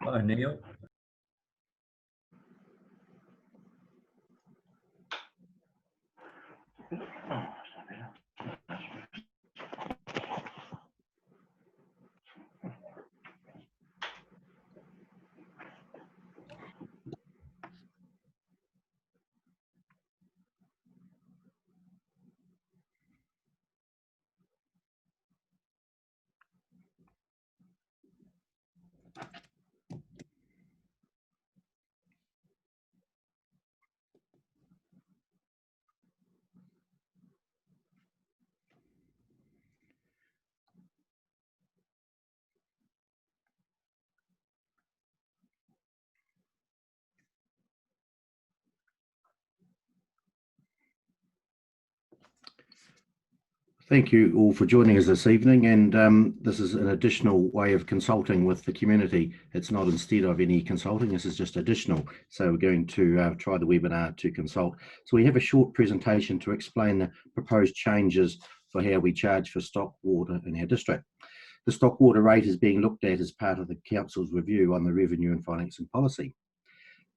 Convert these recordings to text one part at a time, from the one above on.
O'Neill. Thank you all for joining us this evening, and this is an additional way of consulting with the community. It's not instead of any consulting, this is just additional. So we're going to try the webinar to consult. So we have a short presentation to explain the proposed changes for how we charge for stock water in our district. The stock water rate is being looked at as part of the Council's review on the revenue and financing policy.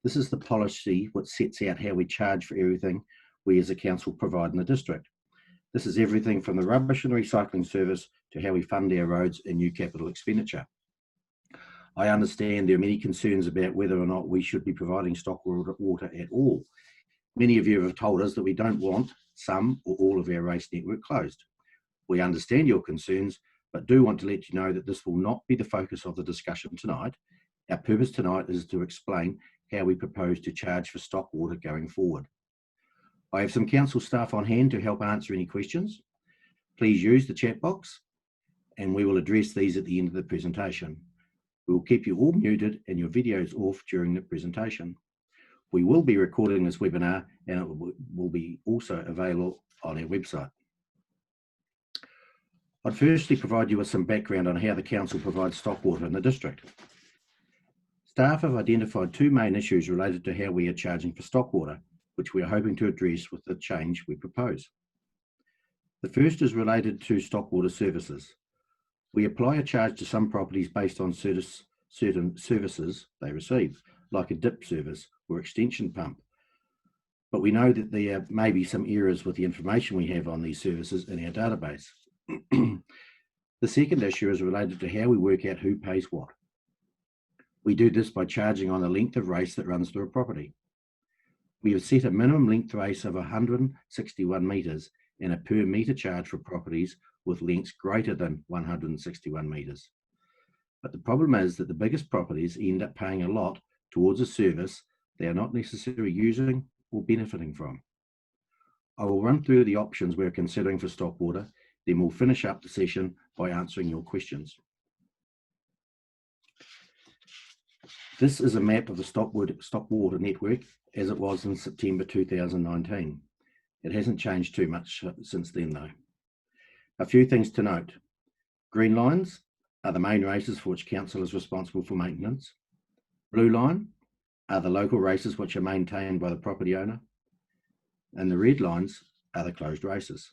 This is the policy which sets out how we charge for everything we as a council provide in the district. This is everything from the rubbish and recycling service to how we fund our roads and new capital expenditure. I understand there are many concerns about whether or not we should be providing stock water at all. Many of you have told us that we don't want some or all of our race network closed. We understand your concerns, but do want to let you know that this will not be the focus of the discussion tonight. Our purpose tonight is to explain how we propose to charge for stock water going forward. I have some council staff on hand to help answer any questions. Please use the chat box and we will address these at the end of the presentation. We will keep you all muted and your videos off during the presentation. We will be recording this webinar and it will be also available on our website. I'd firstly provide you with some background on how the council provides stock water in the district. Staff have identified two main issues related to how we are charging for stock water, which we are hoping to address with the change we propose. The first is related to stock water services. We apply a charge to some properties based on certain services they receive, like a dip service or extension pump. But we know that there may be some errors with the information we have on these services in our database. The second issue is related to how we work out who pays what. We do this by charging on the length of race that runs through a property. We have set a minimum length race of 161 metres and a per metre charge for properties with lengths greater than 161 metres. But the problem is that the biggest properties end up paying a lot towards a service they are not necessarily using or benefiting from. I will run through the options we're considering for stock water, then we'll finish up the session by answering your questions. This is a map of the stock water network as it was in September 2019. It hasn't changed too much since then though. A few things to note. Green lines are the main races for which council is responsible for maintenance. Blue line are the local races which are maintained by the property owner. And the red lines are the closed races.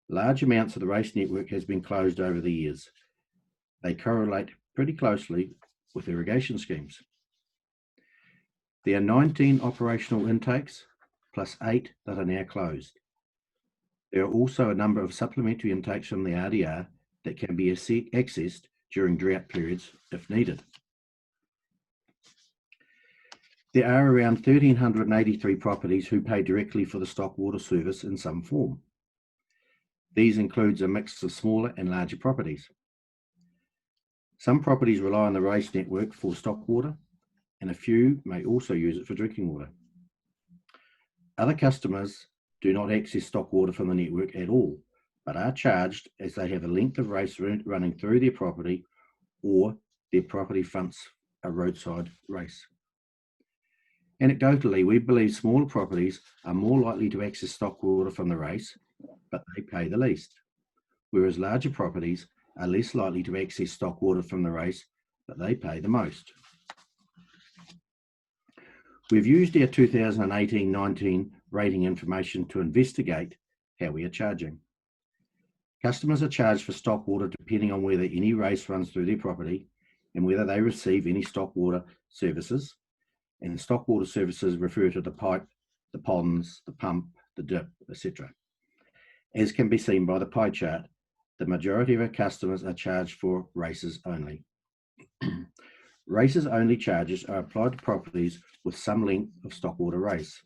Large amounts of the race network has been closed over the years. They correlate pretty closely with irrigation schemes. There are 19 operational intakes plus 8 that are now closed. There are also a number of supplementary intakes from the RDR that can be accessed during drought periods if needed. There are around 1,383 properties who pay directly for the stock water service in some form. These includes a mix of smaller and larger properties. Some properties rely on the race network for stock water, and a few may also use it for drinking water. Other customers do not access stock water from the network at all, but are charged as they have a length of race running through their property or their property fronts a roadside race. Anecdotally, we believe smaller properties are more likely to access stock water from the race, but they pay the least, whereas larger properties are less likely to access stock water from the race, but they pay the most. We've used our 2018-19 rating information to investigate how we are charging. Customers are charged for stock water depending on whether any race runs through their property and whether they receive any stockwater services. And stockwater services refer to the pipe, the ponds, the pump, the dip, etc. As can be seen by the pie chart, the majority of our customers are charged for races only. Races only charges are applied to properties with some length of stockwater race.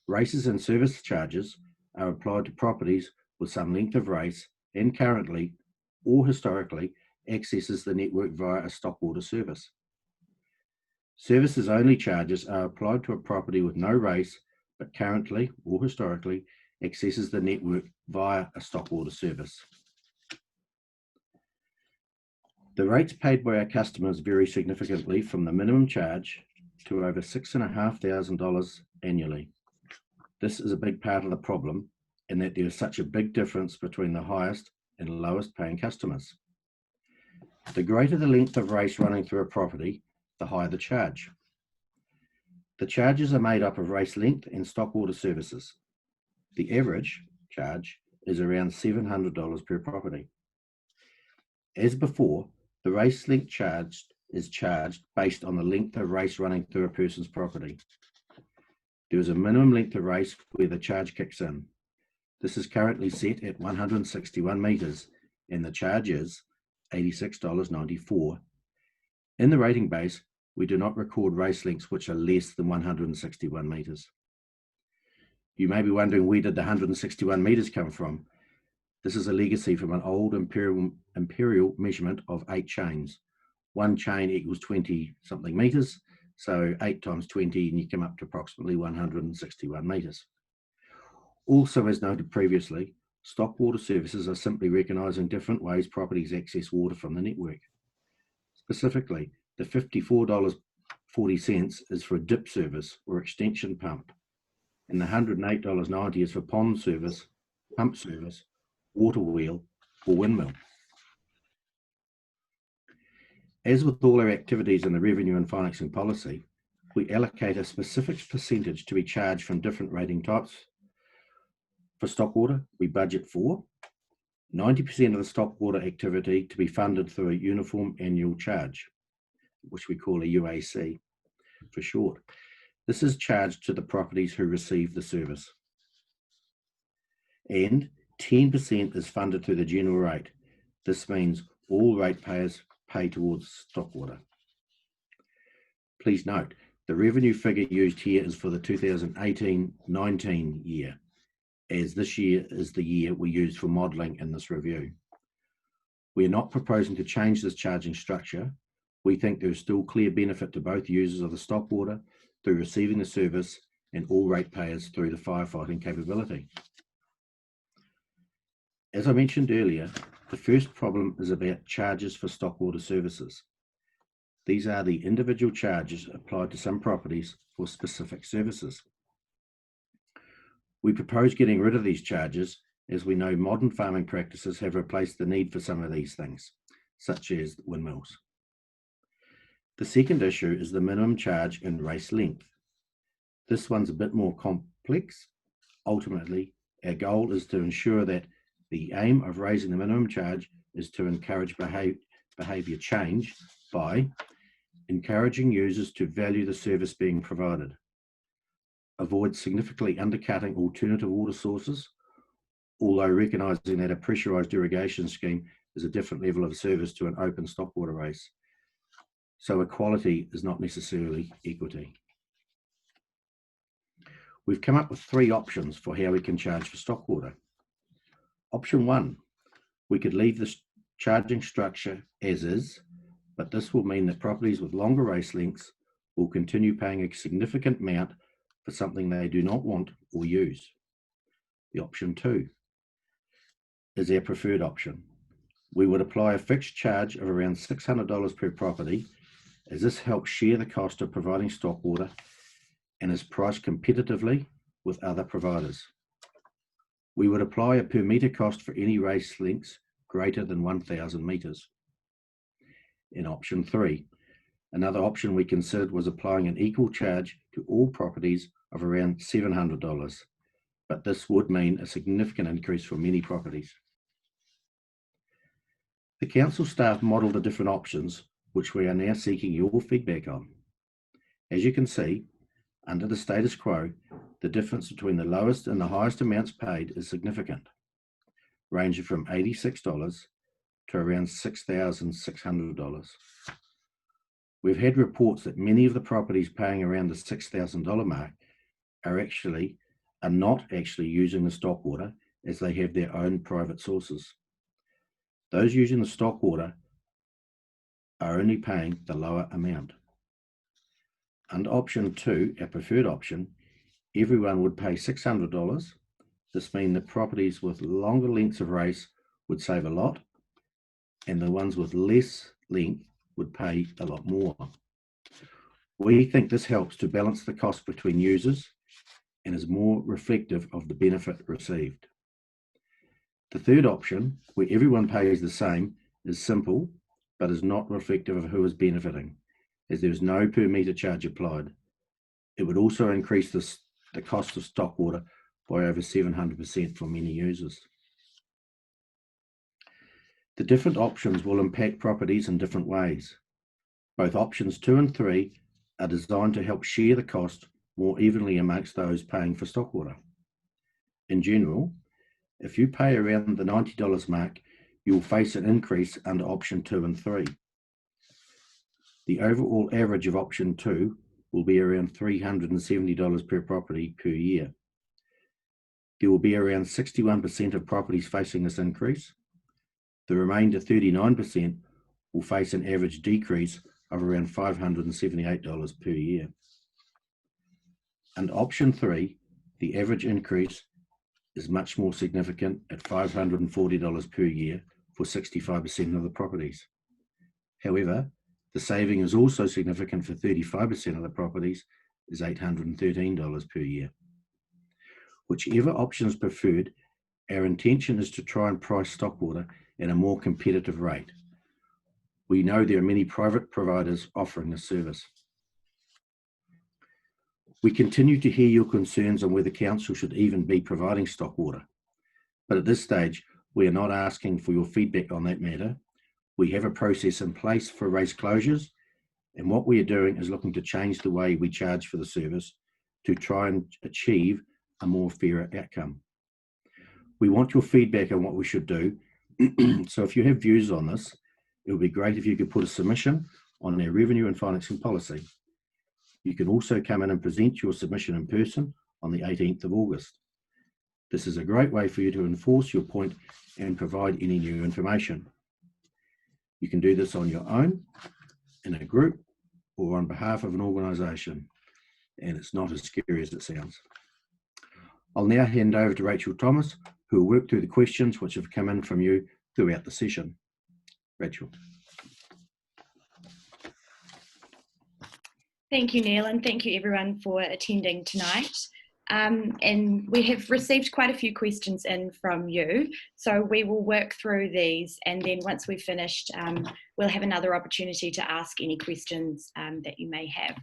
Races and service charges are applied to properties with some length of race and currently or historically accesses the network via a stockwater service. Services only charges are applied to a property with no race but currently or historically accesses the network via a stockwater service. The rates paid by our customers vary significantly from the minimum charge to over $6,500 annually. This is a big part of the problem in that there is such a big difference between the highest and lowest paying customers. The greater the length of race running through a property, the higher the charge. The charges are made up of race length and stockwater services. The average charge is around $700 per property. As before, the race length is charged based on the length of race running through a person's property. There is a minimum length of race where the charge kicks in. This is currently set at 161 metres and the charge is $86.94. In the rating base, we do not record race lengths which are less than 161 metres. You may be wondering, where did the 161 metres come from? This is a legacy from an old imperial measurement of 8 chains. One chain equals 20 something metres, so 8 times 20 and you come up to approximately 161 metres. Also, as noted previously, stockwater services are simply recognising different ways properties access water from the network. Specifically, the $54.40 is for a dip service or extension pump, and the $108.90 is for pond service, pump service, water wheel, or windmill. As with all our activities in the revenue and financing policy, we allocate a specific percentage to be charged from different rating types. For stockwater, we budget for 90% of the stockwater activity to be funded through a uniform annual charge, which we call a UAC for short. This is charged to the properties who receive the service. And 10% is funded through the general rate. This means all ratepayers pay towards stockwater. Please note, the revenue figure used here is for the 2018-19 year, as this year is the year we use for modelling in this review. We are not proposing to change this charging structure. We think there is still clear benefit to both users of the stockwater through receiving the service and all ratepayers through the firefighting capability. As I mentioned earlier, the first problem is about charges for stockwater services. These are the individual charges applied to some properties for specific services. We propose getting rid of these charges as we know modern farming practices have replaced the need for some of these things, such as windmills. The second issue is the minimum charge in race length. This one's a bit more complex. Ultimately, our goal is to ensure that the aim of raising the minimum charge is to encourage behaviour change by encouraging users to value the service being provided, avoid significantly undercutting alternative water sources, although recognising that a pressurised irrigation scheme is a different level of service to an open stockwater race. So equality is not necessarily equity. We've come up with 3 options for how we can charge for stockwater. Option 1, we could leave the charging structure as is, but this will mean that properties with longer race lengths will continue paying a significant amount for something they do not want or use. The option 2 is our preferred option. We would apply a fixed charge of around $600 per property, as this helps share the cost of providing stockwater and is priced competitively with other providers. We would apply a per metre cost for any race lengths greater than 1,000 metres. In option 3, another option we considered was applying an equal charge to all properties of around $700, but this would mean a significant increase for many properties. The The council staff modelled the different options, which we are now seeking your feedback on. As you can see, under the status quo, the difference between the lowest and the highest amounts paid is significant, ranging from $86 to around $6,600. We've had reports that many of the properties paying around the $6,000 mark are not actually using the Stockwater, as they have their own private sources. Those using the Stockwater are only paying the lower amount. Under option 2, our preferred option, everyone would pay $600. This means the properties with longer lengths of race would save a lot, and the ones with less length would pay a lot more. We think this helps to balance the cost between users and is more reflective of the benefit received. The third option, where everyone pays the same, is simple but is not reflective of who is benefiting, as there is no per metre charge applied. It would also increase the cost of Stockwater by over 700% for many users. The different options will impact properties in different ways. Both options 2 and 3 are designed to help share the cost more evenly amongst those paying for Stockwater. In general, if you pay around the $90 mark, you will face an increase under option 2 and 3. The overall average of option 2 will be around $370 per property per year. There will be around 61% of properties facing this increase. The remainder 39% will face an average decrease of around $578 per year. And option 3, the average increase is much more significant at $540 per year for 65% of the properties. However, the saving is also significant for 35% of the properties, is $813 per year. Whichever option is preferred, our intention is to try and price Stockwater at a more competitive rate. We know there are many private providers offering this service. We continue to hear your concerns on whether council should even be providing Stockwater, but at this stage, we are not asking for your feedback on that matter. We have a process in place for race closures, and what we are doing is looking to change the way we charge for the service to try and achieve a more fairer outcome. We want your feedback on what we should do, so if you have views on this, it would be great if you could put a submission on our revenue and financing policy. You can also come in and present your submission in person on the 18th of August. This is a great way for you to enforce your point and provide any new information. You can do this on your own, in a group, or on behalf of an organisation, and it's not as scary as it sounds. I'll now hand over to Rachel Thomas, who will work through the questions which have come in from you throughout the session. Rachel. Thank you, Neil, and thank you everyone for attending tonight. And we have received quite a few questions in from you, so we will work through these, and then once we've finished, we'll have another opportunity to ask any questions that you may have.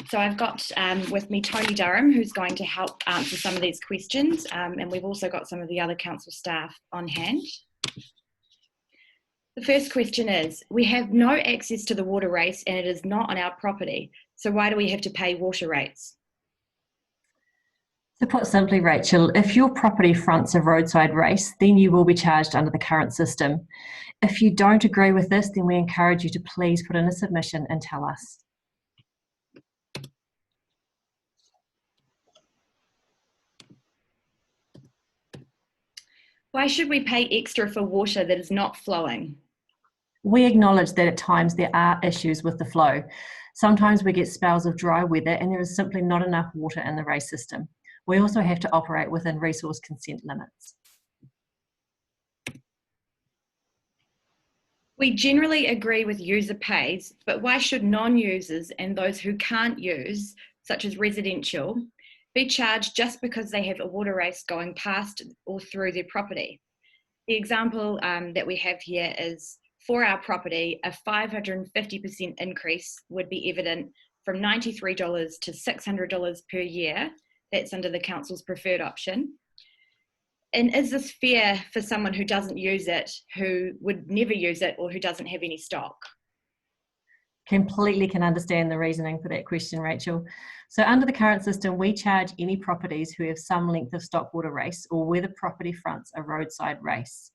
So I've got with me Tony Durham, who's going to help answer some of these questions, and we've also got some of the other council staff on hand. The first question is, we have no access to the water race and it is not on our property, so why do we have to pay water rates? To put simply, Rachel, if your property fronts a roadside race, then you will be charged under the current system. If you don't agree with this, then we encourage you to please put in a submission and tell us. Why should we pay extra for water that is not flowing? We acknowledge that at times there are issues with the flow. Sometimes we get spells of dry weather and there is simply not enough water in the race system. We also have to operate within resource consent limits. We generally agree with user pays, but why should non-users and those who can't use, such as residential, be charged just because they have a water race going past or through their property? The example that we have here is, for our property, a 550% increase would be evident from $93 to $600 per year. That's under the council's preferred option. And is this fair for someone who doesn't use it, who would never use it, or who doesn't have any stock? Completely can understand the reasoning for that question, Rachel. So under the current system, we charge any properties who have some length of stockwater race or where the property fronts a roadside race.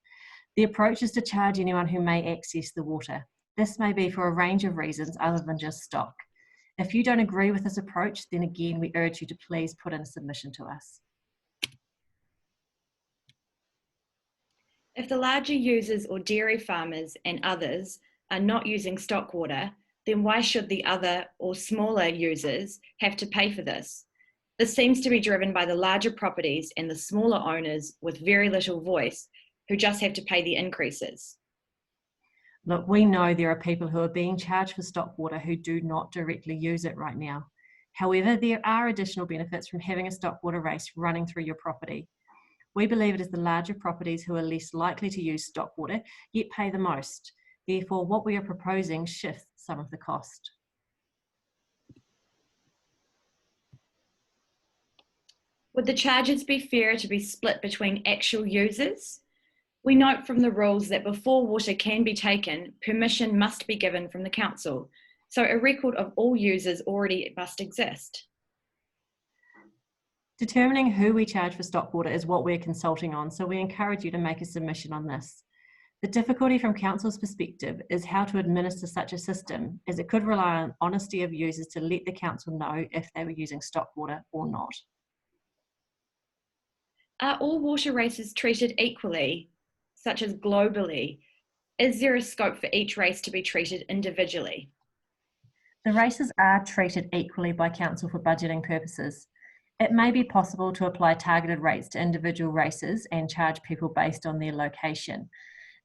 The approach is to charge anyone who may access the water. This may be for a range of reasons other than just stock. If you don't agree with this approach, then again, we urge you to please put in a submission to us. If the larger users or dairy farmers and others are not using stockwater, then why should the other or smaller users have to pay for this? This seems to be driven by the larger properties and the smaller owners with very little voice who just have to pay the increases. Look, we know there are people who are being charged for stockwater who do not directly use it right now. However, there are additional benefits from having a stockwater race running through your property. We believe it is the larger properties who are less likely to use stockwater, yet pay the most. Therefore, what we are proposing shifts some of the cost. Would the charges be fairer to be split between actual users? We note from the rules that before water can be taken, permission must be given from the council, so a record of all users already must exist. Determining who we charge for stockwater is what we're consulting on, so we encourage you to make a submission on this. The difficulty from council's perspective is how to administer such a system, as it could rely on honesty of users to let the council know if they were using stockwater or not. Are all water races treated equally, such as globally? Is there a scope for each race to be treated individually? The races are treated equally by council for budgeting purposes. It may be possible to apply targeted rates to individual races and charge people based on their location.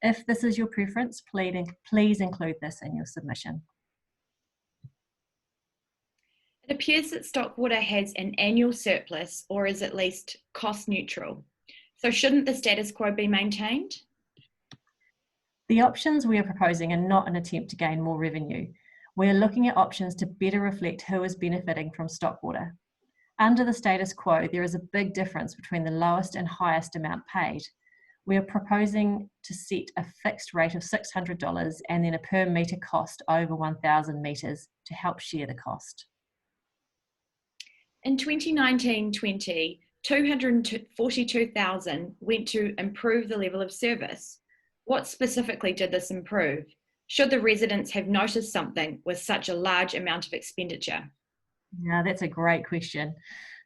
If this is your preference, please include this in your submission. It appears that stockwater has an annual surplus or is at least cost neutral. So shouldn't the status quo be maintained? The options we are proposing are not an attempt to gain more revenue. We are looking at options to better reflect who is benefiting from stockwater. Under the status quo, there is a big difference between the lowest and highest amount paid. We are proposing to set a fixed rate of $600 and then a per metre cost over 1,000 metres to help share the cost. In 2019-20, $242,000 went to improve the level of service. What specifically did this improve? Should the residents have noticed something with such a large amount of expenditure? Yeah, that's a great question.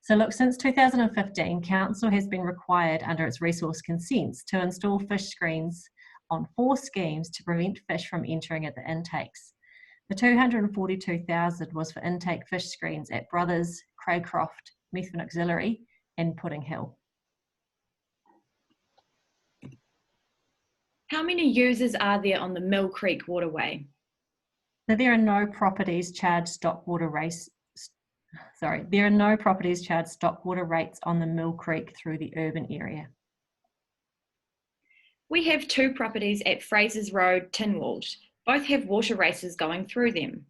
So look, since 2015, Council has been required under its resource consents to install fish screens on 4 schemes to prevent fish from entering at the intakes. The $242,000 was for intake fish screens at Brothers, Craycroft, Methven Auxiliary and Pudding Hill. How many users are there on the Mill Creek waterway? So there are no properties charged stockwater rates on the Mill Creek through the urban area. We have 2 properties at Fraser's Road, Tynwald. Both have water races going through them.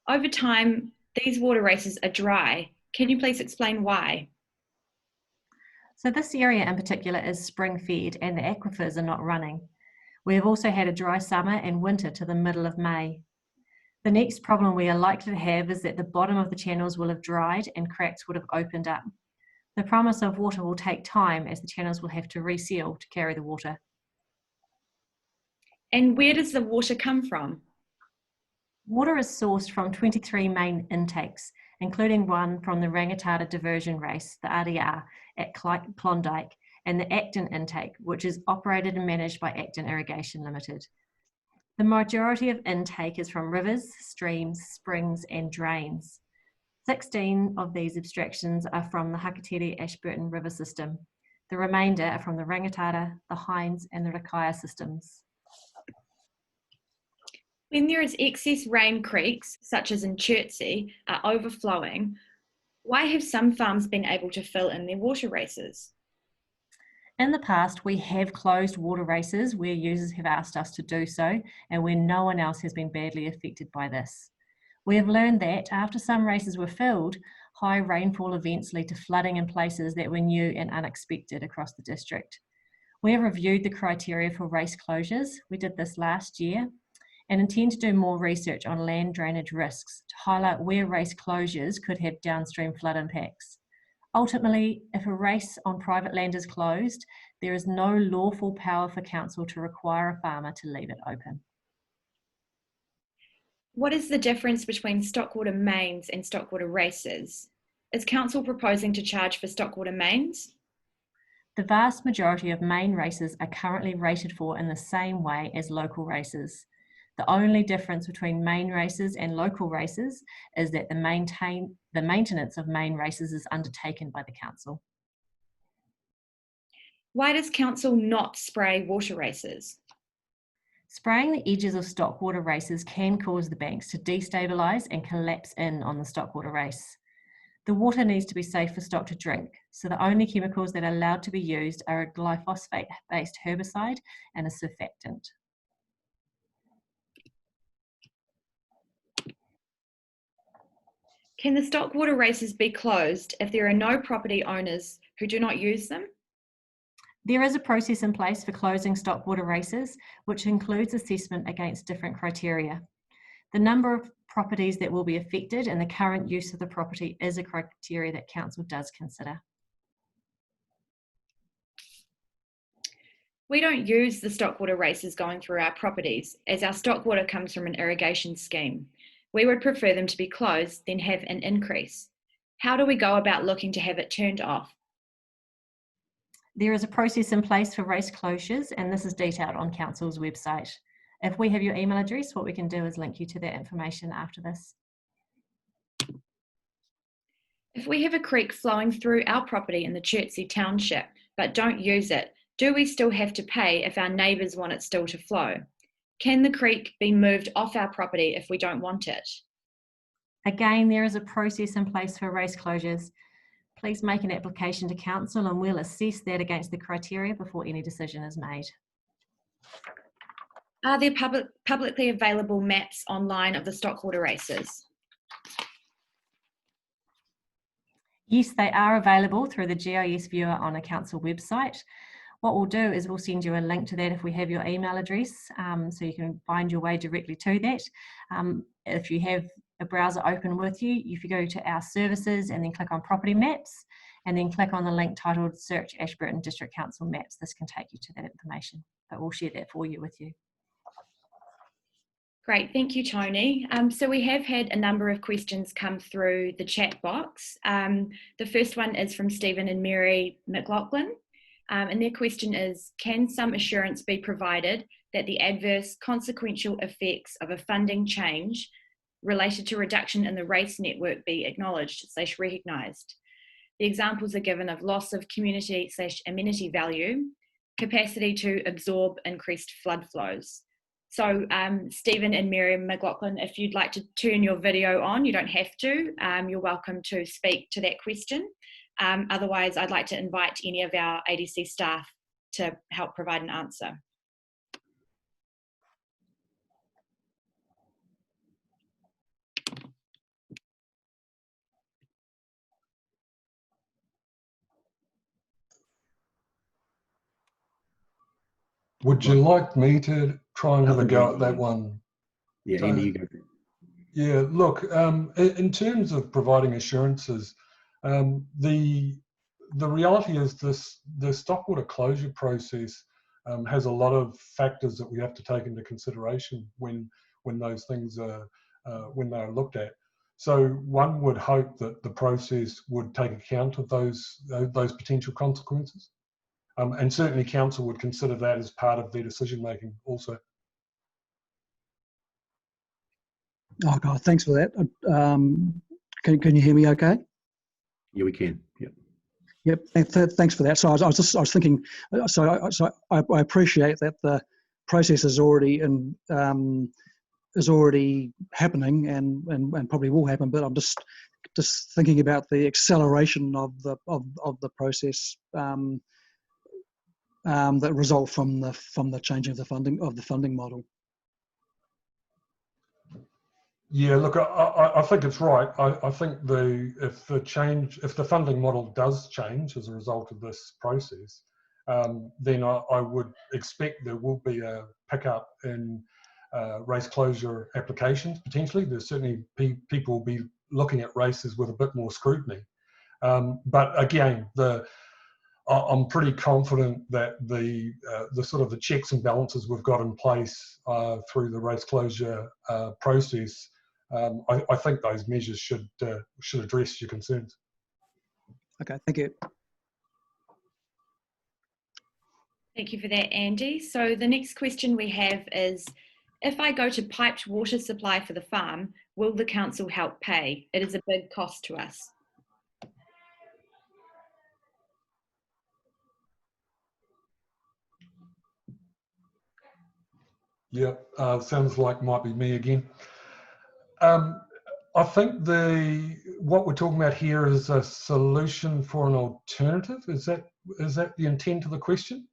Over time, these water races are dry. Can you please explain why? So this area in particular is spring fed and the aquifers are not running. We have also had a dry summer and winter to the middle of May. The next problem we are likely to have is that the bottom of the channels will have dried and cracks would have opened up. The promise of water will take time as the channels will have to reseal to carry the water. And where does the water come from? Water is sourced from 23 main intakes, including one from the Rangitata diversion race, the RDR, at Klondike, and the Acton intake, which is operated and managed by Acton Irrigation Limited. The majority of intake is from rivers, streams, springs, and drains. 16 of these abstractions are from the Hakateri Ashburton River system. The remainder are from the Rangitata, the Hines, and the Rakaia systems. When there is excess rain, creeks, such as in Chertsey, are overflowing, why have some farms been able to fill in their water races? In the past, we have closed water races where users have asked us to do so and where no one else has been badly affected by this. We have learned that after some races were filled, high rainfall events lead to flooding in places that were new and unexpected across the district. We have reviewed the criteria for race closures. We did this last year and intend to do more research on land drainage risks to highlight where race closures could have downstream flood impacts. Ultimately, if a race on private land is closed, there is no lawful power for council to require a farmer to leave it open. What is the difference between Stockwater mains and Stockwater races? Is council proposing to charge for Stockwater mains? The vast majority of main races are currently rated for in the same way as local races. The only difference between main races and local races is that the maintenance of main races is undertaken by the council. Why does council not spray water races? Spraying the edges of Stockwater races can cause the banks to destabilise and collapse in on the Stockwater race. The water needs to be safe for stock to drink, so the only chemicals that are allowed to be used are a glyphosate-based herbicide and a surfactant. Can the Stockwater races be closed if there are no property owners who do not use them? There is a process in place for closing Stockwater races, which includes assessment against different criteria. The number of properties that will be affected and the current use of the property is a criteria that council does consider. We don't use the Stockwater races going through our properties, as our Stockwater comes from an irrigation scheme. We would prefer them to be closed, then have an increase. How do we go about looking to have it turned off? There is a process in place for race closures, and this is detailed on council's website. If we have your email address, what we can do is link you to that information after this. If we have a creek flowing through our property in the Chertsey Township, but don't use it, do we still have to pay if our neighbours want it still to flow? Can the creek be moved off our property if we don't want it? Again, there is a process in place for race closures. Please make an application to council and we'll assess that against the criteria before any decision is made. Are there publicly available maps online of the Stockwater races? Yes, they are available through the GIS viewer on a council website. What we'll do is we'll send you a link to that if we have your email address, so you can find your way directly to that. If you have a browser open with you, if you go to our services and then click on property maps and then click on the link titled search Ashburton District Council maps, this can take you to that information, but we'll share that for you with you. Great, thank you, Tony. So we have had a number of questions come through the chat box. The first one is from Stephen and Mary McLaughlin. And their question is, can some assurance be provided that the adverse consequential effects of a funding change related to reduction in the race network be acknowledged/recognised? The examples are given of loss of community/amenity value, capacity to absorb increased flood flows. So Stephen and Mary McLaughlin, if you'd like to turn your video on, you don't have to, you're welcome to speak to that question. Otherwise, I'd like to invite any of our ADC staff to help provide an answer. Would you like me to try and have a go at that one? Yeah, Andy, you go. Yeah, look, in terms of providing assurances, the reality is the Stockwater closure process has a lot of factors that we have to take into consideration when those things are when they are looked at. So one would hope that the process would take account of those potential consequences, and certainly council would consider that as part of their decision making also. Oh God, thanks for that. Can you hear me okay? Yeah, we can. Yep. Yep. Thanks for that. So I was thinking. So I appreciate that the process is already happening and probably will happen. But I'm just thinking about the acceleration of the process that result from the changing of the funding model. Yeah, look, I think it's right. I think if the funding model does change as a result of this process, then I would expect there will be a pickup in race closure applications potentially. There's certainly people will be looking at races with a bit more scrutiny. But again, I'm pretty confident that the sort of the checks and balances we've got in place through the race closure process, I think those measures should address your concerns. Okay, thank you. Thank you for that, Andy. So the next question we have is, if I go to piped water supply for the farm, will the council help pay? It is a big cost to us. Yeah, sounds like might be me again. I think what we're talking about here is a solution for an alternative. Is that the intent of the question?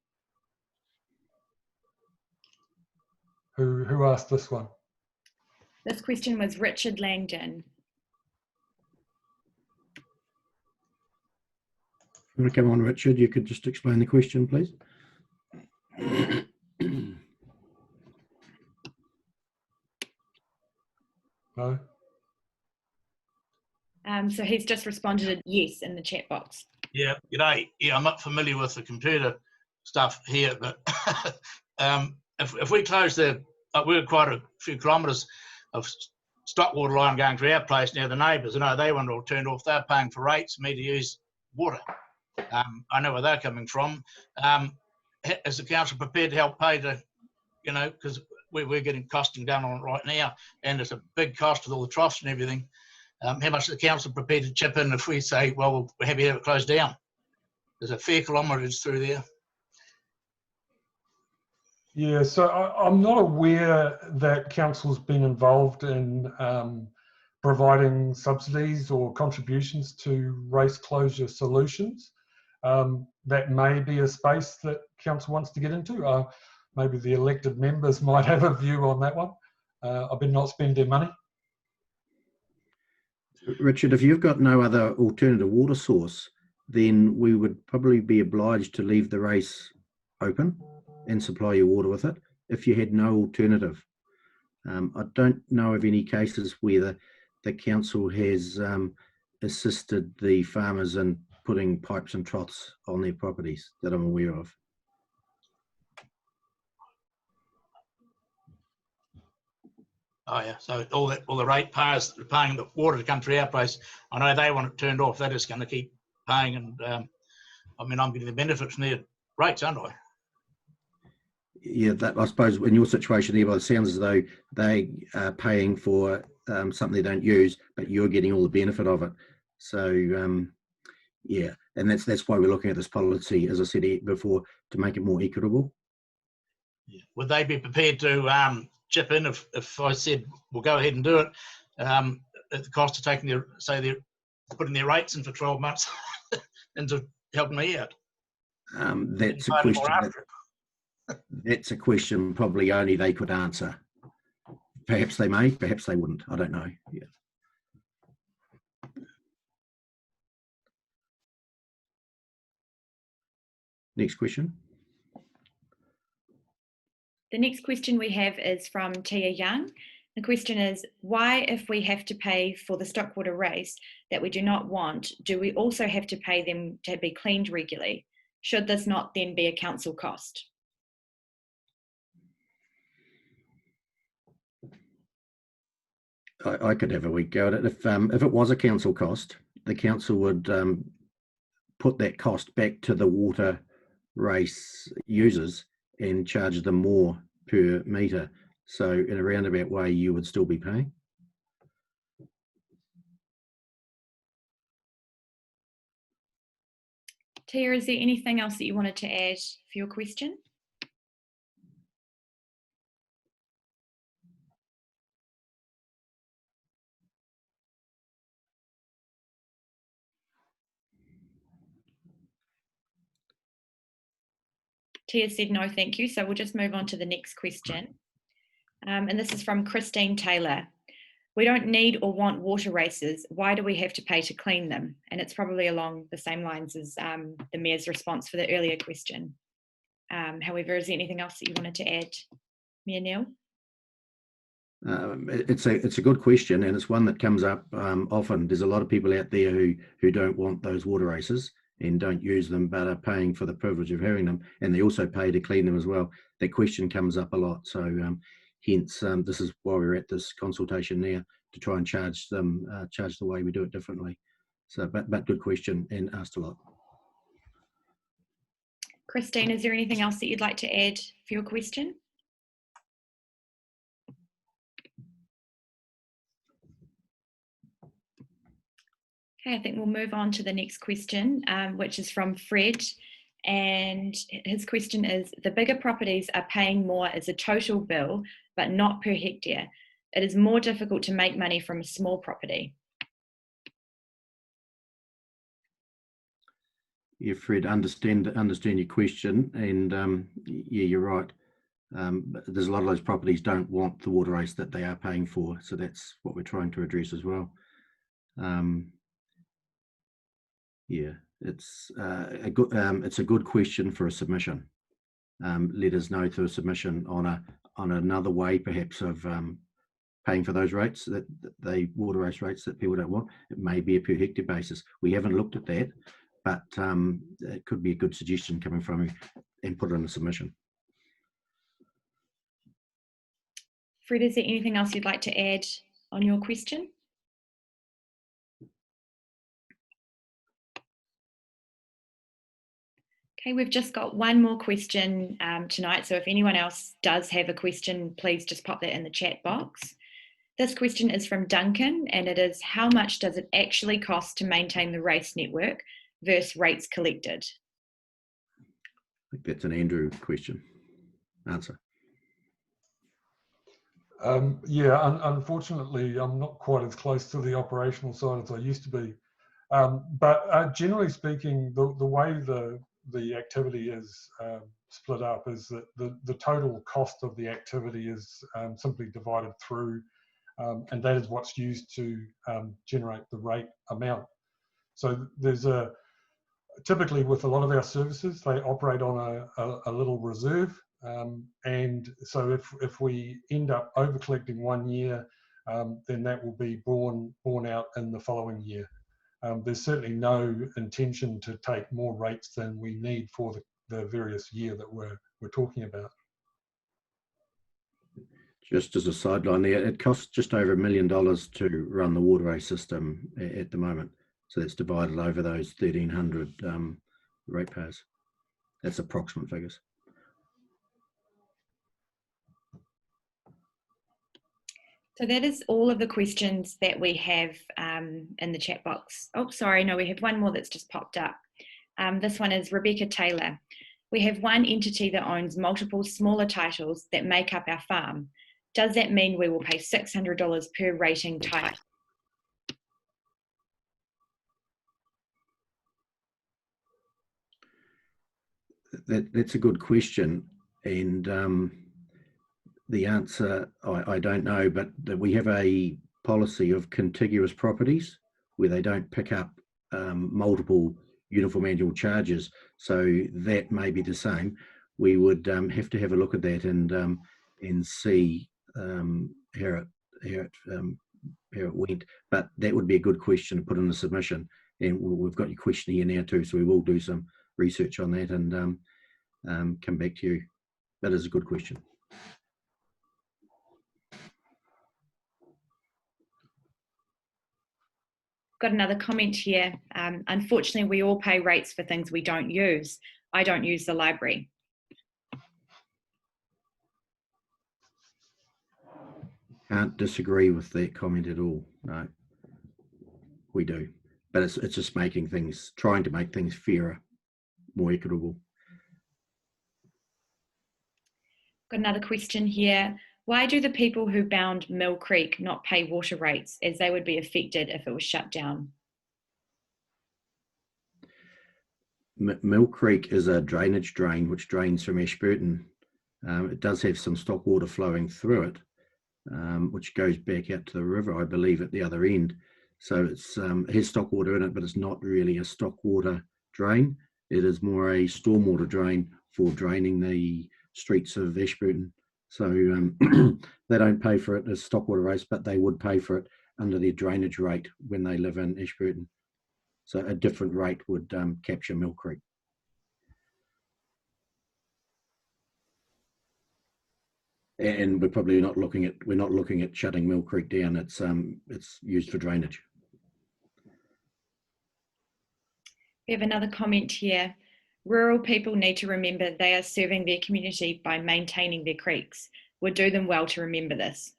Who asked this one? This question was Richard Langdon. Come on, Richard, you could just explain the question, please. No? So he's just responded yes in the chat box. Yeah, g'day. Yeah, I'm not familiar with the computer stuff here, but if we close we're quite a few kilometres of Stockwater line going to our place now, the neighbours, they want it all turned off. They're paying for rates for me to use water. I know where they're coming from. Is the council prepared to help pay because we're getting costing down on it right now, and it's a big cost with all the troughs and everything. How much is the council prepared to chip in if we say, well, we're happy to have it closed down? There's a fair kilometres through there. Yeah, so I'm not aware that council's been involved in providing subsidies or contributions to race closure solutions. That may be a space that council wants to get into. Maybe the elected members might have a view on that one. I better not spend their money. Richard, if you've got no other alternative water source, then we would probably be obliged to leave the race open and supply your water with it if you had no alternative. I don't know of any cases where the council has assisted the farmers in putting pipes and troughs on their properties that I'm aware of. Oh yeah, so all the ratepayers paying the water to come through our place, I know they want it turned off. They're just going to keep paying, and I'm getting the benefit from their rates, aren't I? Yeah, that I suppose in your situation there, it sounds as though they are paying for something they don't use, but you're getting all the benefit of it. So yeah, and that's why we're looking at this policy, as I said before, to make it more equitable. Yeah. Would they be prepared to chip in if I said we'll go ahead and do it at the cost of taking they're putting their rates in for 12 months into helping me out? That's a question. That's a question probably only they could answer. Perhaps they may, perhaps they wouldn't. I don't know. Yeah. Next question. The next question we have is from Tia Young. The question is, why, if we have to pay for the Stockwater race that we do not want, do we also have to pay them to be cleaned regularly? Should this not then be a council cost? I could have a week go at it. If it was a council cost, the council would put that cost back to the water race users and charge them more per metre. So in a roundabout way, you would still be paying. Tia, is there anything else that you wanted to add for your question? Tia said no, thank you. So we'll just move on to the next question. And this is from Christine Taylor. We don't need or want water races. Why do we have to pay to clean them? And it's probably along the same lines as the Mayor's response for the earlier question. However, is there anything else that you wanted to add, Mayor Neil? It's a good question, and it's one that comes up often. There's a lot of people out there who don't want those water races and don't use them, but are paying for the privilege of having them, and they also pay to clean them as well. That question comes up a lot, so hence this is why we're at this consultation now, to try and charge them, charge the way we do it differently. So, but good question, and asked a lot. Christine, is there anything else that you'd like to add for your question? Okay, I think we'll move on to the next question, which is from Fred. And his question is, the bigger properties are paying more as a total bill, but not per hectare. It is more difficult to make money from a small property. Yeah, Fred, understand your question, and yeah, you're right. There's a lot of those properties don't want the water race that they are paying for, so that's what we're trying to address as well. Yeah, it's a good question for a submission. Let us know through a submission on another way, perhaps, of paying for those rates, that they water race rates that people don't want. It may be a per hectare basis. We haven't looked at that, but it could be a good suggestion coming from you, and put it in a submission. Fred, is there anything else you'd like to add on your question? Okay, we've just got one more question tonight, so if anyone else does have a question, please just pop that in the chat box. This question is from Duncan, and it is, how much does it actually cost to maintain the race network versus rates collected? I think that's an Andrew question. Answer. Yeah, unfortunately, I'm not quite as close to the operational side as I used to be. But generally speaking, the way the activity is split up is that the total cost of the activity is simply divided through, and that is what's used to generate the rate amount. So there's typically with a lot of our services, they operate on a little reserve. And so if we end up over collecting 1 year, then that will be borne out in the following year. There's certainly no intention to take more rates than we need for the various year that we're talking about. Just as a sideline there, it costs just over $1 million to run the water race system at the moment. So that's divided over those 1,300 ratepayers. That's approximate figures. So that is all of the questions that we have in the chat box. Oh, sorry, no, we have one more that's just popped up. This one is Rebecca Taylor. We have one entity that owns multiple smaller titles that make up our farm. Does that mean we will pay $600 per rating title? That's a good question, and the answer, I don't know, but we have a policy of contiguous properties where they don't pick up multiple uniform annual charges, so that may be the same. We would have to have a look at that and see how it went, but that would be a good question to put in the submission, and we've got your question here now too, so we will do some research on that and come back to you. That is a good question. Got another comment here. Unfortunately, we all pay rates for things we don't use. I don't use the library. Can't disagree with that comment at all. No, we do, but it's just trying to make things fairer, more equitable. Got another question here. Why do the people who bound Mill Creek not pay water rates, as they would be affected if it was shut down? Mill Creek is a drainage drain which drains from Ashburton. It does have some stock water flowing through it, which goes back out to the river, I believe, at the other end. So it has stock water in it, but it's not really a stock water drain. It is more a stormwater drain for draining the streets of Ashburton. So they don't pay for it as Stockwater race, but they would pay for it under their drainage rate when they live in Ashburton. So a different rate would capture Mill Creek. And we're probably not looking at shutting Mill Creek down. It's used for drainage. We have another comment here. Rural people need to remember they are serving their community by maintaining their creeks. Would do them well to remember this.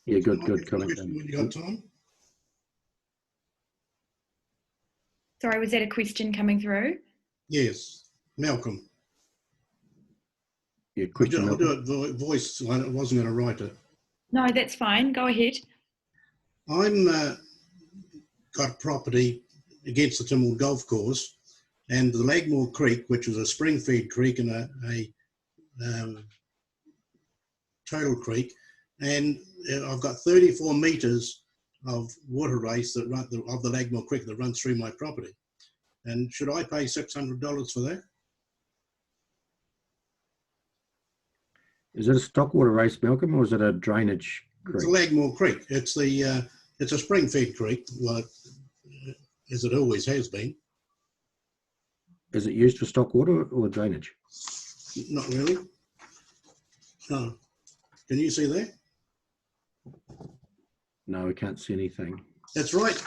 Yeah, good comment. When you got time? Sorry, was that a question coming through? Yes, Malcolm. Yeah, question. I'll do it voice. I wasn't going to write it. No, that's fine. Go ahead. I'm got property against the Tynwald Golf Course, and the Lagmore Creek, which was a spring feed creek and a tidal creek, and I've got 34 metres of water race that run of the Lagmore Creek that runs through my property. And should I pay $600 for that? Is it a Stockwater race, Malcolm, or is it a drainage creek? It's a Lagmore Creek. It's the it's a spring feed creek, like as it always has been. Is it used for Stockwater or drainage? Not really. No. Can you see that? No, we can't see anything. That's right.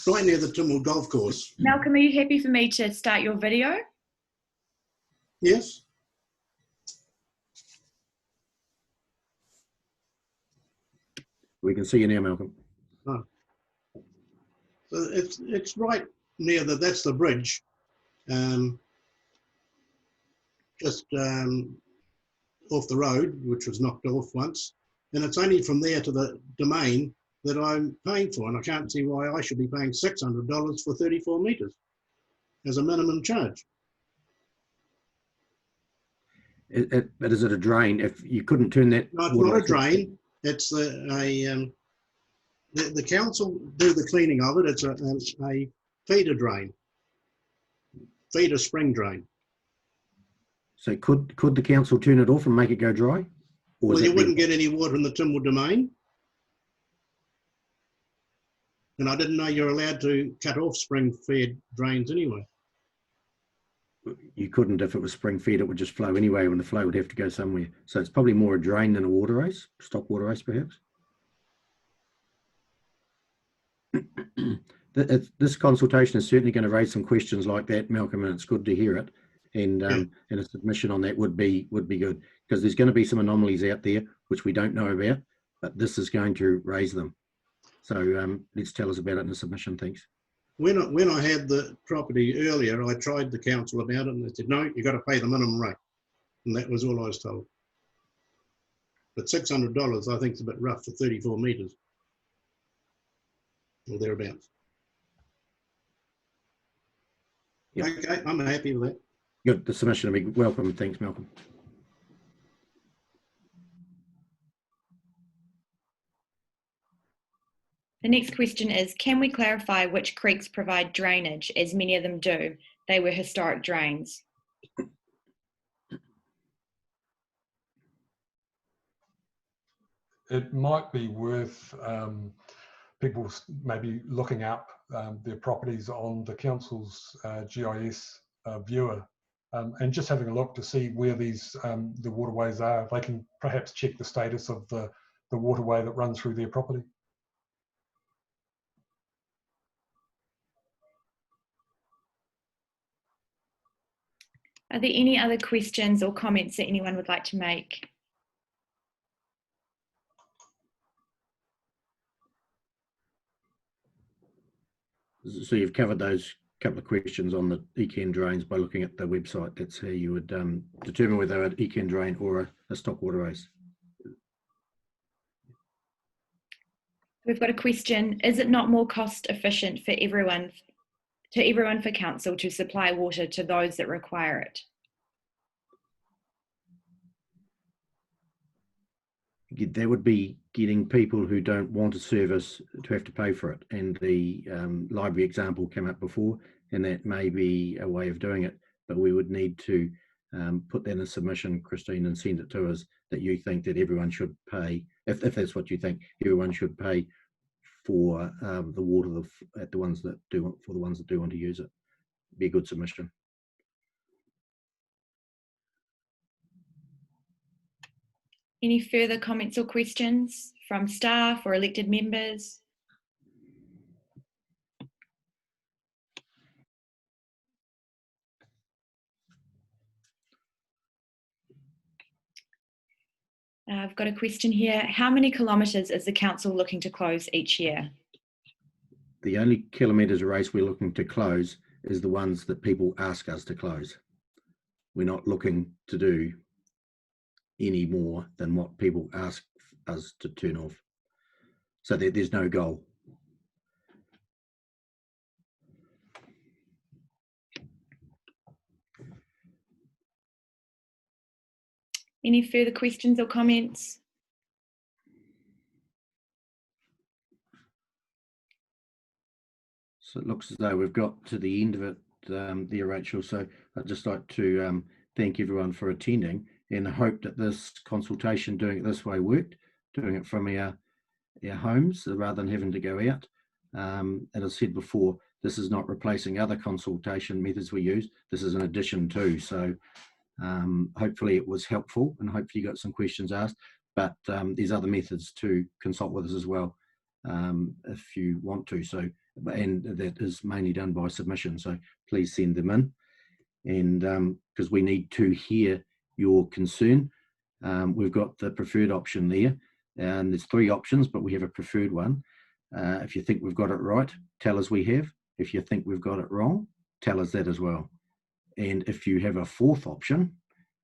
Right near the Tynwald Golf Course. Malcolm, are you happy for me to start your video? Yes. We can see you now, Malcolm. Oh. So it's right near that's the bridge. Just off the road, which was knocked off once. And it's only from there to the domain that I'm paying for, and I can't see why I should be paying $600 for 34 metres as a minimum charge. But is it a drain? If you couldn't turn that... No, it's not a drain. It's the council do the cleaning of it. It's a feeder drain, feeder spring drain. So could the council turn it off and make it go dry? Or Well, you wouldn't get any water in the Tynwald domain. And I didn't know you're allowed to cut off spring-fed drains anyway. You couldn't if it was spring fed. It would just flow anyway, when the flow would have to go somewhere. So it's probably more a drain than a water race, stock water race perhaps. This consultation is certainly going to raise some questions like that, Malcolm, and it's good to hear it. And a submission on that would be good, because there's going to be some anomalies out there which we don't know about, but this is going to raise them. So let's tell us about it in a submission. Thanks. When I had the property earlier, I tried the council about it, and they said, no, you've got to pay the minimum rate. And that was all I was told. But $600, I think, is a bit rough for 34 metres or thereabouts. Yep. Okay, I'm happy with that. Good. The submission will be welcome. Thanks, Malcolm. The next question is, can we clarify which creeks provide drainage, as many of them do? They were historic drains. It might be worth people maybe looking up their properties on the council's GIS viewer and just having a look to see where these the waterways are. They can perhaps check the status of the waterway that runs through their property. Are there any other questions or comments that anyone would like to make? So you've covered those couple of questions on the ECAN drains by looking at the website. That's how you would determine whether an ECAN drain or a stock water race. We've got a question. Is it not more cost efficient for everyone for council to supply water to those that require it? that would be getting people who don't want a service to have to pay for it. And the library example came up before, and that may be a way of doing it, but we would need to put that in a submission, Christine, and send it to us, that you think that everyone should pay, if that's what you think, everyone should pay for the water at the ones that do, for the ones that do want to use it. Be a good submission. Any further comments or questions from staff or elected members? I've got a question here. How many kilometres is the council looking to close each year? The only kilometres race we're looking to close is the ones that people ask us to close. We're not looking to do any more than what people ask us to turn off. So there's no goal. Any further questions or comments? So it looks as though we've got to the end of it there, Rachel. So I'd just like to thank everyone for attending, and I hope that this consultation, doing it this way, worked, doing it from our homes rather than having to go out. And as I said before, this is not replacing other consultation methods we use. This is an addition to. So hopefully it was helpful, and hopefully you got some questions asked. But there's other methods to consult with us as well, if you want to. So, and that is mainly done by submission. So please send them in, and because we need to hear your concern. We've got the preferred option there, and there's 3 options, but we have a preferred one. If you think we've got it right, tell us we have. If you think we've got it wrong, tell us that as well. And if you have a 4th option,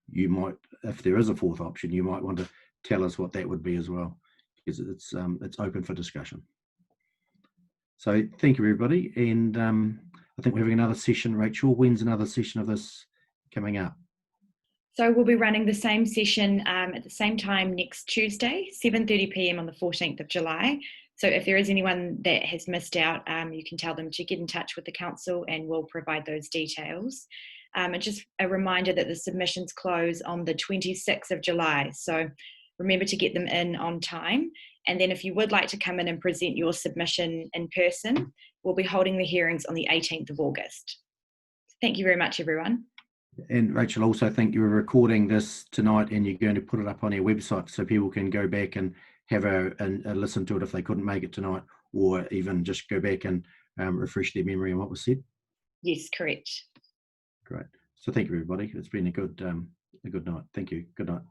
you might, if there is a 4th option, you might want to tell us what that would be as well, because it's open for discussion. So thank you, everybody. And I think we're having another session. Rachel, when's another session of this coming up? So we'll be running the same session at the same time next Tuesday, 7:30 p.m. on the 14th of July. So if there is anyone that has missed out, you can tell them to get in touch with the council and we'll provide those details. And just a reminder that the submissions close on the 26th of July. So remember to get them in on time. And then if you would like to come in and present your submission in person, we'll be holding the hearings on the 18th of August. Thank you very much, everyone. And Rachel, also think you were recording this tonight and you're going to put it up on our website so people can go back and have a listen to it if they couldn't make it tonight, or even just go back and refresh their memory on what was said. Yes, correct. Great. So thank you, everybody. It's been a good night. Thank you. Good night.